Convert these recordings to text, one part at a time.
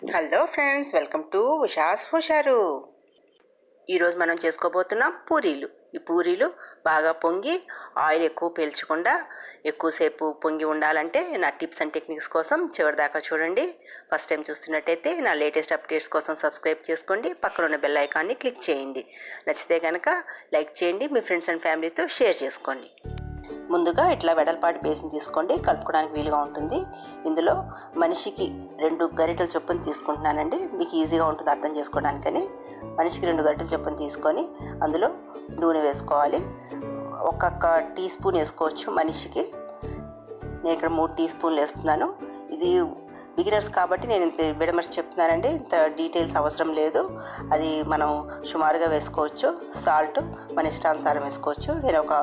Hello friends, welcome to Usha's హుషారు. ఈరోజు మనం చేసుకోబోతున్నాం పూరీలు. ఈ పూరీలు బాగా పొంగి ఆయిల్ ఎక్కువ పీల్చకుండా ఎక్కువసేపు పొంగి ఉండాలంటే నా టిప్స్ అండ్ టెక్నిక్స్ కోసం చివరిదాకా చూడండి. ఫస్ట్ టైం చూస్తున్నట్టయితే నా లేటెస్ట్ అప్డేట్స్ కోసం సబ్స్క్రైబ్ చేసుకోండి. పక్కన ఉన్న బెల్ ఐకాన్ని క్లిక్ చేయండి. నచ్చితే కనుక లైక్ చేయండి, మీ ఫ్రెండ్స్ అండ్ ఫ్యామిలీతో షేర్ చేసుకోండి. ముందుగా ఇట్లా వెడల్పాటి బేసిన్ తీసుకోండి, కలుపుకోవడానికి వీలుగా ఉంటుంది. ఇందులో మనిషికి 2 గరిటెల చొప్పున తీసుకుంటున్నానండి, మీకు ఈజీగా ఉంటుంది అర్థం చేసుకోవడానికని. మనిషికి 2 గరిటెల చొప్పున తీసుకొని అందులో నూనె వేసుకోవాలి. ఒక్కొక్క టీ స్పూన్ వేసుకోవచ్చు మనిషికి. నేను ఇక్కడ 3 టీ స్పూన్లు వేస్తున్నాను. ఇది బిగినర్స్ కాబట్టి నేను ఇంత విడమర్చి చెప్తున్నానండి, ఇంత డీటెయిల్స్ అవసరం లేదు. అది మనం సుమారుగా వేసుకోవచ్చు. సాల్ట్ మన ఇష్టానుసారం వేసుకోవచ్చు. నేను ఒక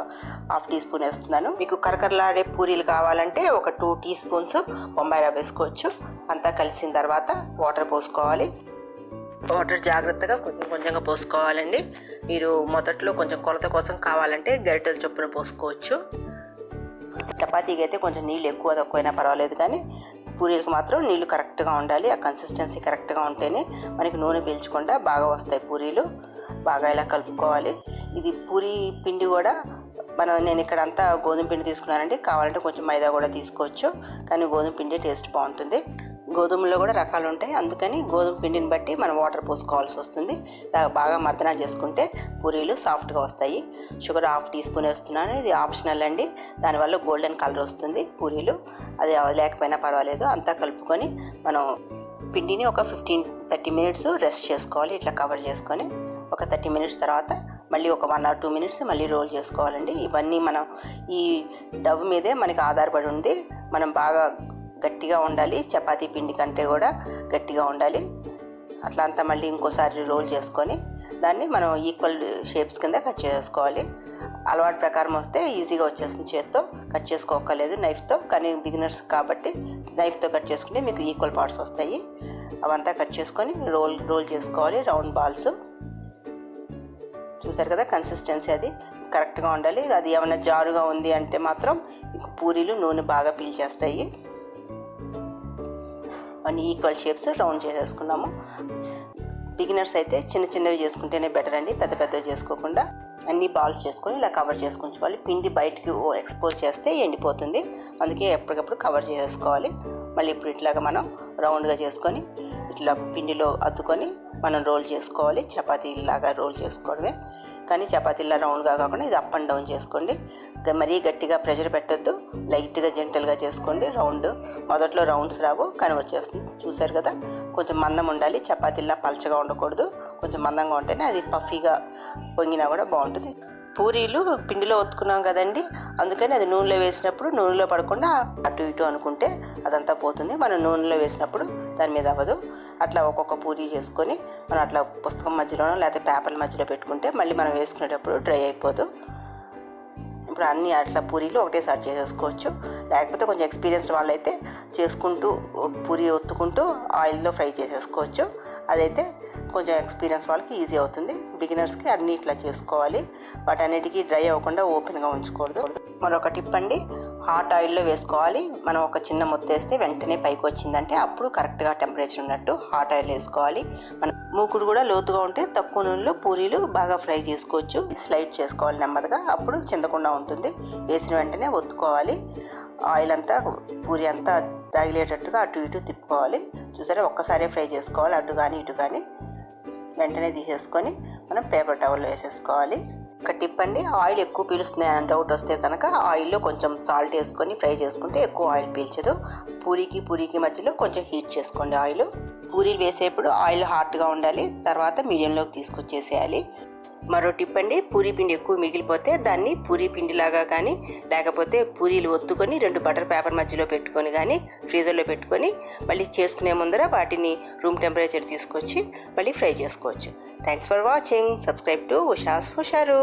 1/2 టీ స్పూన్ వేస్తున్నాను. మీకు కరకరలాడే పూరీలు కావాలంటే ఒక 2 టీ స్పూన్స్ బొంబాయి రవ్వ వేసుకోవచ్చు. అంతా కలిసిన తర్వాత వాటర్ పోసుకోవాలి. వాటర్ జాగ్రత్తగా కొంచెం కొంచెంగా పోసుకోవాలండి. మీరు మొదట్లో కొంచెం కొలత కోసం కావాలంటే గరిటెల చొప్పున పోసుకోవచ్చు. చపాతీకి అయితే కొంచెం నీళ్ళు ఎక్కువ తక్కువైనా పర్వాలేదు, కానీ పూరీలకు మాత్రం నీళ్ళు కరెక్ట్గా ఉండాలి. ఆ కన్సిస్టెన్సీ కరెక్ట్గా ఉంటేనే మనకి నూనె పీల్చకుండా బాగా వస్తాయి పూరీలు. బాగా ఇలా కలుపుకోవాలి. ఇది పూరీ పిండి కూడా నేను ఇక్కడ అంతా గోధుమ పిండి తీసుకున్నానండి. కావాలంటే కొంచెం మైదా కూడా తీసుకోవచ్చు, కానీ గోధుమ పిండి టేస్ట్ బాగుంటుంది. గోధుమలో కూడా రకాలు ఉంటాయి, అందుకని గోధుమ పిండిని బట్టి మనం వాటర్ పోసుకోవాల్సి వస్తుంది. బాగా మర్దన చేసుకుంటే పూరీలు సాఫ్ట్గా వస్తాయి. షుగర్ 1/2 టీ స్పూన్ వేస్తున్నాను. ఇది ఆప్షనల్ అండి, దానివల్ల గోల్డెన్ కలర్ వస్తుంది పూరీలు. అది లేకపోయినా పర్వాలేదు. అంతా కలుపుకొని మనం పిండిని ఒక 15-30 మినిట్స్ రెస్ట్ చేసుకోవాలి. ఇట్లా కవర్ చేసుకొని ఒక 30 మినిట్స్ తర్వాత మళ్ళీ ఒక 1 or 2 మినిట్స్ మళ్ళీ రోల్ చేసుకోవాలండి. ఇవన్నీ మనం ఈ డవ్ మీదే మనకి ఆధారపడి ఉంది. మనం బాగా గట్టిగా ఉండాలి, చపాతీ పిండి కంటే కూడా గట్టిగా ఉండాలి. అట్లా అంతా మళ్ళీ ఇంకోసారి రోల్ చేసుకొని దాన్ని మనం ఈక్వల్ షేప్స్ కింద కట్ చేసుకోవాలి. అలవాటు ప్రకారం వస్తే ఈజీగా వచ్చేస్తుంది. చేత్తో కట్ చేసుకోకలేదు, నైఫ్తో. కానీ బిగినర్స్ కాబట్టి నైఫ్తో కట్ చేసుకుంటే మీకు ఈక్వల్ పార్ట్స్ వస్తాయి. అవంతా కట్ చేసుకొని రోల్ చేసుకోవాలి. రౌండ్ బాల్స్ చూసారు కదా, కన్సిస్టెన్సీ అది కరెక్ట్గా ఉండాలి. అది ఏమైనా జారుగా ఉంది అంటే మాత్రం పూరీలు నూనె బాగా పీల్చేస్తాయి. అన్ని ఈక్వల్ షేప్స్ రౌండ్ చేసేసుకున్నాము. బిగినర్స్ అయితే చిన్న చిన్నవి చేసుకుంటేనే బెటర్ అండి, పెద్ద పెద్దవి చేసుకోకుండా. అన్ని బాల్స్ చేసుకొని ఇలా కవర్ చేసుకుంటుకోవాలి. పిండి బయటికి ఎక్స్పోజ్ చేస్తే ఎండిపోతుంది, అందుకే ఎప్పటికప్పుడు కవర్ చేసేసుకోవాలి. మళ్ళీ ఇప్పుడు ఇట్లాగా మనం రౌండ్గా చేసుకొని ఇట్లా పిండిలో అద్దుకొని మనం రోల్ చేసుకోవాలి. చపాతీలాగా రోల్ చేసుకోవడమే, కానీ చపాతీలా రౌండ్గా కాకుండా ఇది అప్ అండ్ డౌన్ చేసుకోండి. మరీ గట్టిగా ప్రెషర్ పెట్టద్దు, లైట్గా జెంటల్గా చేసుకోండి. మొదట్లో రౌండ్స్ రావు, కానీ వచ్చేస్తుంది. చూసారు కదా, కొంచెం మందం ఉండాలి. చపాతీలా పలచగా ఉండకూడదు, కొంచెం మందంగా ఉంటేనే అది పఫీగా పొంగినా కూడా బాగుంటుంది. పూరీలు పిండిలో ఒత్తుకున్నాం కదండి, అందుకని అది నూనెలో వేసినప్పుడు నూనెలో పడకుండా అటు ఇటు అనుకుంటే అదంతా పోతుంది. మనం నూనెలో వేసినప్పుడు దాని మీద అవ్వదు. అట్లా ఒక్కొక్క పూరీ చేసుకొని మనం అట్లా పుస్తకం మధ్యలోనో లేకపోతే పేపర్ల మధ్యలో పెట్టుకుంటే మళ్ళీ మనం వేసుకునేటప్పుడు డ్రై అయిపోదు. ఇప్పుడు అన్నీ అట్లా పూరీలు ఒకటేసారి చేసేసుకోవచ్చు. లేకపోతే కొంచెం ఎక్స్పీరియన్స్డ్ వాళ్ళైతే చేసుకుంటూ పూరీ ఒత్తుకుంటూ ఆయిల్లో ఫ్రై చేసేసుకోవచ్చు. అదైతే కొంచెం ఎక్స్పీరియన్స్ వాళ్ళకి ఈజీ అవుతుంది. బిగినర్స్కి అన్నీ ఇట్లా చేసుకోవాలి. వాటన్నిటికీ డ్రై అవ్వకుండా ఓపెన్గా ఉంచకూడదు. మరొక టిప్ అండి, హాట్ ఆయిల్లో వేసుకోవాలి. మనం ఒక చిన్న ముద్ద వేస్తే వెంటనే పైకి వచ్చిందంటే అప్పుడు కరెక్ట్గా టెంపరేచర్ ఉన్నట్టు హాట్ ఆయిల్ వేసుకోవాలి. మన మూకుడు కూడా లోతుగా ఉంటే తక్కువ నూనెలో పూరీలు బాగా ఫ్రై చేసుకోవచ్చు. స్లైడ్ చేసుకోవాలి నెమ్మదిగా, అప్పుడు చిందకుండా ఉంటుంది. వేసిన వెంటనే ఒత్తుకోవాలి. ఆయిల్ అంతా పూరి అంతా తగిలేటట్టుగా అటు ఇటు తిప్పుకోవాలి. చూసారా, ఒక్కసారే ఫ్రై చేసుకోవాలి. అటు కానీ ఇటు కానీ వెంటనే తీసేసుకొని మనం పేపర్ టవల్లో వేసేసుకోవాలి. ఒక టిప్ అండి, ఆయిల్ ఎక్కువ పీలుస్తుంది అని డౌట్ వస్తే కనుక ఆయిల్లో కొంచెం సాల్ట్ వేసుకొని ఫ్రై చేసుకుంటే ఎక్కువ ఆయిల్ పీల్చదు. పూరీకి మధ్యలో కొంచెం హీట్ చేసుకోండి ఆయిల్. పూరీలు వేసేప్పుడు ఆయిల్ హాట్గా ఉండాలి, తర్వాత మీడియంలోకి తీసుకొచ్చేసేయాలి. మరో టిప్ అండి, పూరీ పిండి ఎక్కువ మిగిలిపోతే దాన్ని పూరీ పిండిలాగా కానీ లేకపోతే పూరీలు ఒత్తుకొని 2 బటర్ పేపర్ మధ్యలో పెట్టుకొని కానీ ఫ్రీజర్లో పెట్టుకొని మళ్ళీ చేసుకునే ముందర వాటిని రూమ్ టెంపరేచర్ తీసుకొచ్చి మళ్ళీ ఫ్రై చేసుకోవచ్చు. Thanks for watching. Subscribe to Usha's హుషారు.